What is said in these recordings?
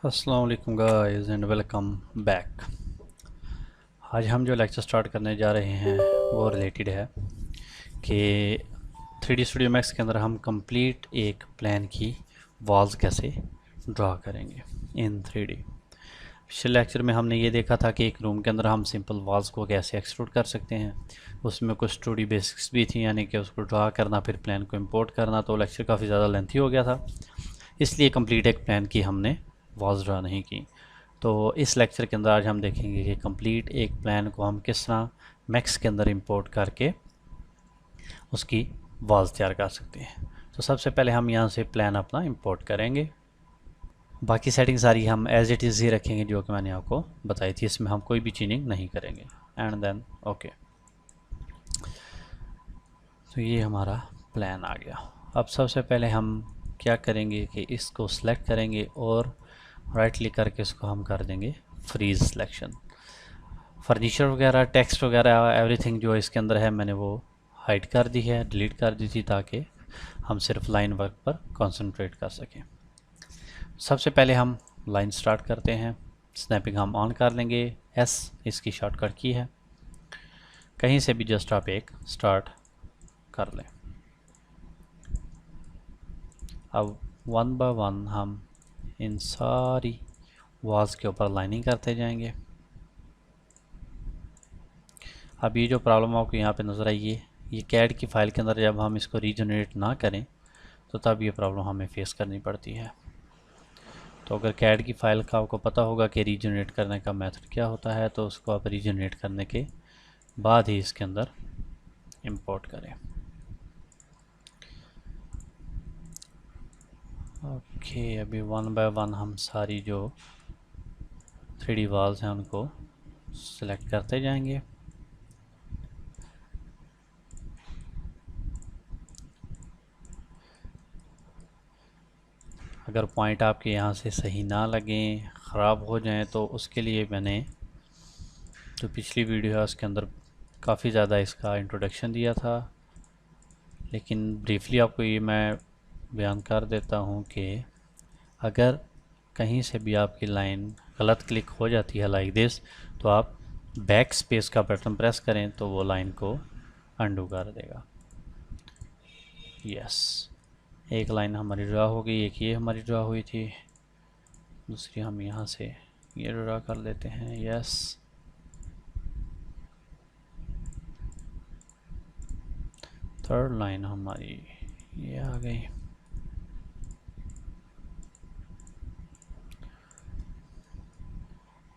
अस्सलाम वालेकुम guys and welcome back. आज हम जो लेक्चर स्टार्ट करने जा रहे हैं वो रिलेटेड है कि 3D स्टूडियो मैक्स के अंदर हम कंप्लीट एक प्लान की वॉल्स कैसे ड्रा करेंगे इन 3D। पिछले लेक्चर में हमने ये देखा था कि एक रूम के अंदर हम सिंपल वॉल्स को कैसे एक्सट्रूड कर सकते हैं। उसमें कुछ 2D बेसिक्स भी थी, यानी कि उसको ड्रा करना फिर प्लान को इंपोर्ट करना। तो लेक्चर काफ़ी ज़्यादा लेंथी हो गया था, इसलिए कंप्लीट एक प्लान की हमने वॉल्स ड्रा नहीं की। तो इस लेक्चर के अंदर आज हम देखेंगे कि कंप्लीट एक प्लान को हम किस तरह मैक्स के अंदर इंपोर्ट करके उसकी वॉल्स तैयार कर सकते हैं। तो सबसे पहले हम यहाँ से प्लान अपना इंपोर्ट करेंगे। बाकी सेटिंग सारी हम एज इट इज़ ही रखेंगे जो कि मैंने आपको बताई थी, इसमें हम कोई भी चेंजिंग नहीं करेंगे। एंड देन ओके, तो ये हमारा प्लान आ गया। अब सबसे पहले हम क्या करेंगे कि इसको सिलेक्ट करेंगे और राइट क्लिक करके इसको हम कर देंगे फ्रीज सिलेक्शन। फर्नीचर वगैरह, टेक्स्ट वगैरह, एवरीथिंग जो इसके अंदर है मैंने वो हाइड कर दी है, डिलीट कर दी थी, ताकि हम सिर्फ लाइन वर्क पर कंसंट्रेट कर सकें। सबसे पहले हम लाइन स्टार्ट करते हैं। स्नैपिंग हम ऑन कर लेंगे, एस इसकी शॉर्टकट की है। कहीं से भी जस्ट आप एक स्टार्ट कर लें। अब वन बाय वन हम इन सारी वॉल्स के ऊपर लाइनिंग करते जाएंगे। अब ये जो प्रॉब्लम आपको यहाँ पे नज़र आई है, ये कैड की फ़ाइल के अंदर जब हम इसको रीजनरेट ना करें तो तब ये प्रॉब्लम हमें फेस करनी पड़ती है। तो अगर कैड की फ़ाइल का आपको पता होगा कि रीजनरेट करने का मेथड क्या होता है, तो उसको आप रीजनरेट करने के बाद ही इसके अंदर इंपोर्ट करें। ओके, अभी वन बाय वन हम सारी जो 3D वॉल्स हैं उनको सेलेक्ट करते जाएंगे। अगर पॉइंट आपके यहाँ से सही ना लगें, ख़राब हो जाएं, तो उसके लिए मैंने जो पिछली वीडियो है उसके अंदर काफ़ी ज़्यादा इसका इंट्रोडक्शन दिया था, लेकिन ब्रीफली आपको ये मैं बयान कर देता हूँ कि अगर कहीं से भी आपकी लाइन गलत क्लिक हो जाती है लाइक दिस, तो आप बैक स्पेस का बटन प्रेस करें तो वो लाइन को अंडू कर देगा। यस, एक लाइन हमारी ड्रा हो गई, एक ये हमारी ड्रा हुई थी, दूसरी हम यहाँ से ये ड्रा कर लेते हैं। यस, थर्ड लाइन हमारी ये आ गई।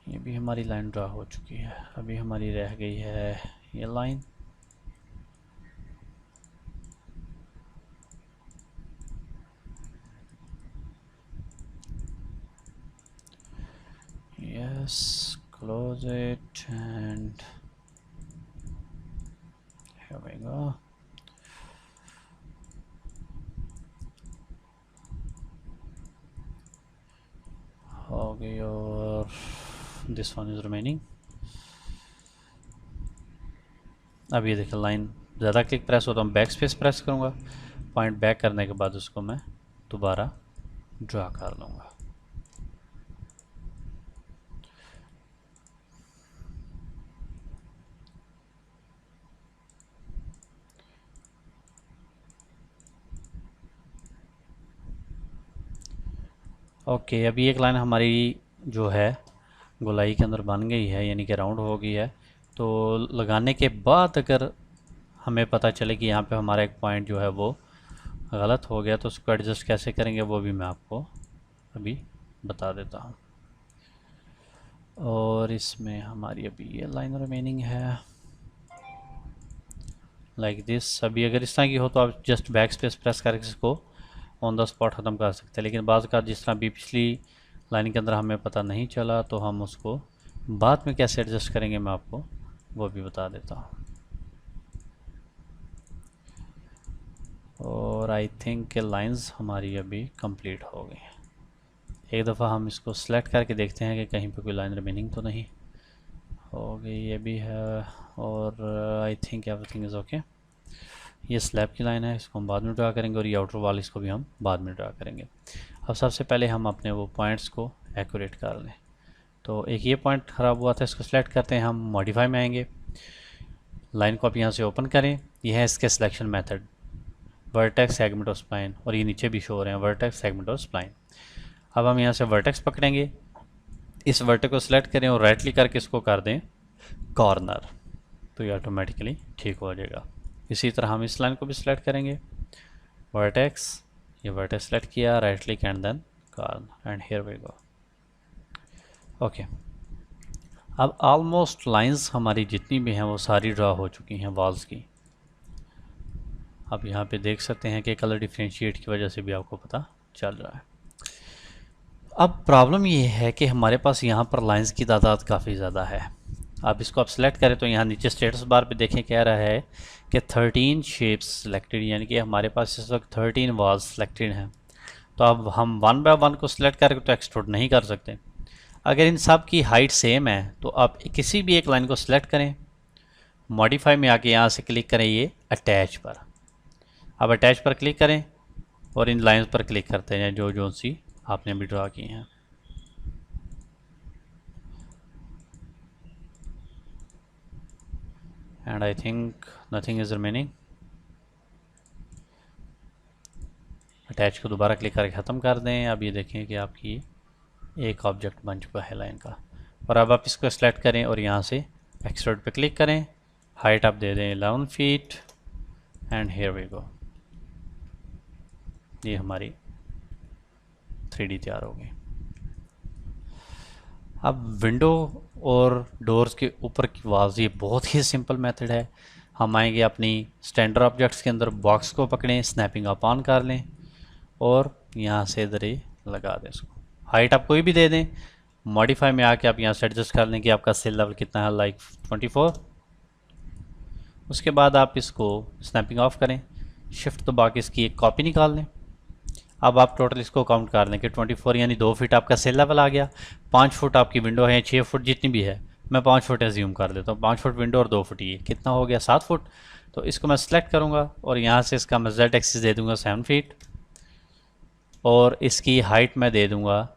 ये भी हमारी लाइन ड्रा हो चुकी है। अभी हमारी रह गई है ये line. Yes, close it and here we go. हो गई, और दिस वन इज रिमेनिंग। अब ये देखिए लाइन ज़्यादा क्लिक प्रेस होता हूँ, बैक स्पेस प्रेस करूँगा, पॉइंट बैक करने के बाद उसको मैं दोबारा ड्रा कर लूँगा। ओके, अभी एक लाइन हमारी जो है गोलाई के अंदर बन गई है, यानी कि राउंड हो गई है। तो लगाने के बाद अगर हमें पता चले कि यहाँ पे हमारा एक पॉइंट जो है वो गलत हो गया, तो उसको एडजस्ट कैसे करेंगे वो भी मैं आपको अभी बता देता हूँ। और इसमें हमारी अभी ये लाइन रिमेनिंग है लाइक दिस। अभी अगर इस तरह की हो तो आप जस्ट बैक स्पेस प्रेस करके इसको ऑन द स्पॉट ख़त्म कर सकते हैं, लेकिन बाज़ का जिस तरह भी पिछली लाइन के अंदर हमें पता नहीं चला, तो हम उसको बाद में कैसे एडजस्ट करेंगे मैं आपको वो भी बता देता हूँ। और आई थिंक के लाइंस हमारी अभी कंप्लीट हो गई हैं। एक दफ़ा हम इसको सेलेक्ट करके देखते हैं कि कहीं पे कोई लाइन रिमेनिंग तो नहीं हो गई। ये भी है, और I think everything is okay. ये स्लैब की लाइन है, इसको हम बाद में ड्रा करेंगे, और ये आउटर वाल इसको भी हम बाद में ड्रा करेंगे। अब सबसे पहले हम अपने वो पॉइंट्स को एक्यूरेट कर लें। तो एक ये पॉइंट ख़राब हुआ था, इसको सिलेक्ट करते हैं, हम मॉडिफाई में आएंगे, लाइन को आप यहाँ से ओपन करें, यह है इसके सिलेक्शन मेथड, वर्टेक्स सेगमेंट और स्प्लाइन, और ये नीचे भी शो हो रहे हैं वर्टेक्स सेगमेंट और स्प्लाइन। अब हम यहाँ से वर्टेक्स पकड़ेंगे, इस वर्टेक्स को सिलेक्ट करें और राइट क्लिक करके इसको कर दें कॉर्नर, तो ये ऑटोमेटिकली ठीक हो जाएगा। इसी तरह हम इस लाइन को भी सिलेक्ट करेंगे, वर्टेक्स, ये वर्टेक्स सेलेक्ट किया, right click and then corner, and here we go. Okay, अब ऑलमोस्ट लाइंस हमारी जितनी भी हैं वो सारी ड्रा हो चुकी हैं वॉल्स की। अब यहाँ पे देख सकते हैं कि कलर डिफ्रेंशिएट की वजह से भी आपको पता चल रहा है। अब प्रॉब्लम ये है कि हमारे पास यहाँ पर लाइंस की तादाद काफ़ी ज़्यादा है। अब इसको आप सेलेक्ट करें तो यहाँ नीचे स्टेटस बार पे देखें कह रहा है कि 13 शेप्स सिलेक्टेड, यानी कि हमारे पास इस वक्त 13 वॉल्स सिलेक्टेड हैं। तो अब हम 1 बाय 1 को सिलेक्ट करके तो एक्सट्रूड नहीं कर सकते। अगर इन सब की हाइट सेम है तो आप किसी भी एक लाइन को सिलेक्ट करें, मॉडिफाई में आके यहाँ से क्लिक करें ये अटैच पर। अब अटैच पर क्लिक करें और इन लाइंस पर क्लिक करते हैं जो जो सी आपने भी ड्रा की हैं। And I think nothing is remaining. Attach को दोबारा क्लिक करके ख़त्म कर दें। अब ये देखें कि आपकी एक ऑब्जेक्ट बन चुका है लाइन का। और अब आप इसको सेलेक्ट करें और यहाँ से एक्सट्रूड पे क्लिक करें, हाइट आप दे दें 11 feet, and here we go. ये हमारी 3D तैयार हो गई। अब विंडो और डोर्स के ऊपर की वाज, ये बहुत ही सिंपल मेथड है। हम आएंगे अपनी स्टैंडर्ड ऑब्जेक्ट्स के अंदर, बॉक्स को पकड़ें, स्नैपिंग आप ऑन कर लें और यहाँ से इधर ही लगा दें इसको। हाइट आप कोई भी दे दें, मॉडिफाई में आके आप यहाँ से एडजस्ट कर लें कि आपका सेल लेवल कितना है, लाइक 24। उसके बाद आप इसको स्नैपिंग ऑफ करें, शिफ्ट दबा के इसकी एक कॉपी निकाल लें। अब आप टोटल इसको काउंट कर लें कि 24 यानी 2 फीट आपका सेल लेवल आ गया। 5 फुट आपकी विंडो है, 6 फुट जितनी भी है, मैं 5 फुट एज्यूम कर लेता हूँ। 5 फुट विंडो और 2 फुट, ये कितना हो गया 7 फुट। तो इसको मैं सेलेक्ट करूँगा और यहाँ से इसका मैं जेड एक्सिस दे दूँगा 7 फीट, और इसकी हाइट मैं दे दूँगा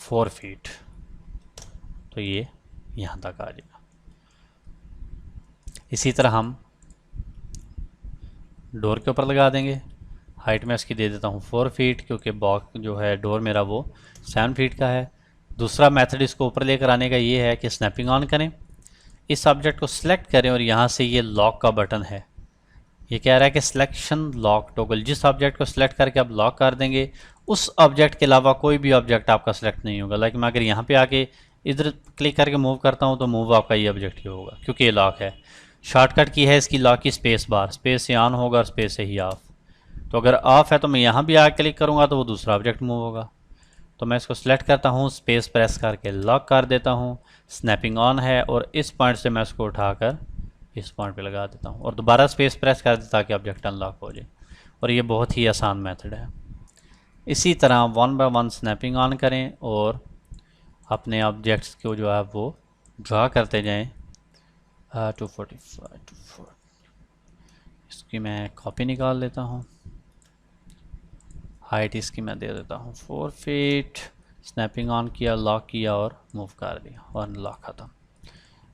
4 फीट। तो ये यहाँ तक आ जाएगा। इसी तरह हम डोर के ऊपर लगा देंगे, हाइट में इसकी दे देता हूँ 4 फीट, क्योंकि बॉक्स जो है डोर मेरा वो 7 फीट का है। दूसरा मेथड इसको ऊपर लेकर आने का ये है कि स्नैपिंग ऑन करें, इस ऑब्जेक्ट को सिलेक्ट करें और यहाँ से ये लॉक का बटन है, ये कह रहा है कि सिलेक्शन लॉक टॉगल। जिस ऑब्जेक्ट को सिलेक्ट करके आप लॉक कर देंगे, उस ऑब्जेक्ट के अलावा कोई भी ऑब्जेक्ट आपका सिलेक्ट नहीं होगा। लाइक मैं अगर यहाँ पे आके इधर क्लिक करके मूव करता हूँ तो मूव आपका ये ऑब्जेक्ट ही होगा, क्योंकि ये लॉक है। शॉर्टकट की है इसकी लॉक की स्पेस बार, स्पेस से ऑन होगा और स्पेस से ही ऑफ। तो अगर ऑफ है तो मैं यहाँ भी आके क्लिक करूँगा तो वो दूसरा ऑब्जेक्ट मूव होगा। तो मैं इसको सिलेक्ट करता हूँ, स्पेस प्रेस करके लॉक कर देता हूँ, स्नैपिंग ऑन है, और इस पॉइंट से मैं इसको उठाकर इस पॉइंट पे लगा देता हूँ और दोबारा स्पेस प्रेस कर देता ताकि ऑब्जेक्ट अनलॉक हो जाए। और ये बहुत ही आसान मेथड है। इसी तरह 1 बाय 1 स्नैपिंग ऑन करें और अपने ऑब्जेक्ट्स को जो है वो ड्रा करते जाएं। 245 240, इसकी मैं कॉपी निकाल लेता हूँ, हाइट इसकी मैं दे देता हूँ 4 फीट, स्नैपिंग ऑन किया, लॉक किया और मूव कर दिया और अनलॉक ख़त्म।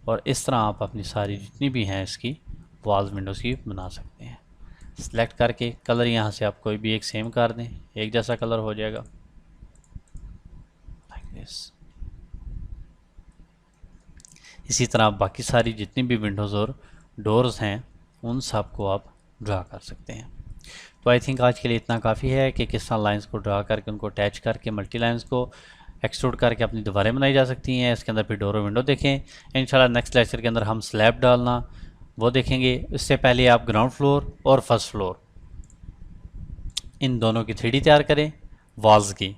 और इस तरह आप अपनी सारी जितनी भी हैं इसकी वॉल्स विंडोज़ की बना सकते हैं। सेलेक्ट करके कलर यहाँ से आप कोई भी एक सेम कर दें, एक जैसा कलर हो जाएगा लाइक दिस। इसी तरह आप बाकी सारी जितनी भी विंडोज़ और डोर्स हैं उन सब को आप ड्रा कर सकते हैं। तो आई थिंक आज के लिए इतना काफ़ी है कि किस तरह लाइंस को ड्रा करके उनको अटैच करके मल्टी लाइंस को एक्सट्रूड करके अपनी दीवारें बनाई जा सकती हैं। इसके अंदर फिर डोर और विंडो देखें। इंशाल्लाह नेक्स्ट लेक्चर के अंदर हम स्लैब डालना वो देखेंगे। इससे पहले आप ग्राउंड फ्लोर और फर्स्ट फ्लोर इन दोनों की 3D तैयार करें वॉल्स की।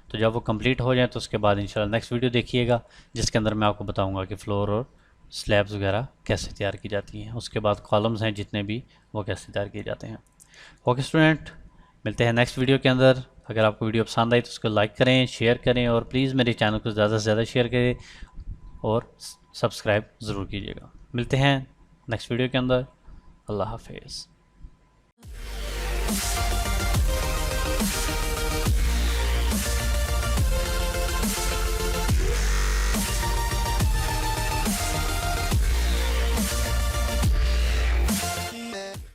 तो जब वो कंप्लीट हो जाए तो उसके बाद इंशाल्लाह नेक्स्ट वीडियो देखिएगा जिसके अंदर मैं आपको बताऊंगा कि फ्लोर और स्लैब्स वगैरह कैसे तैयार की जाती हैं। उसके बाद कॉलम्स हैं जितने भी वो कैसे तैयार किए जाते हैं। ओके स्टूडेंट, मिलते हैं नेक्स्ट वीडियो के अंदर। अगर आपको वीडियो पसंद आई तो उसको लाइक करें, शेयर करें और प्लीज़ मेरे चैनल को ज़्यादा से ज़्यादा शेयर करें और सब्सक्राइब ज़रूर कीजिएगा। मिलते हैं नेक्स्ट वीडियो के अंदर। अल्लाह हाफिज़।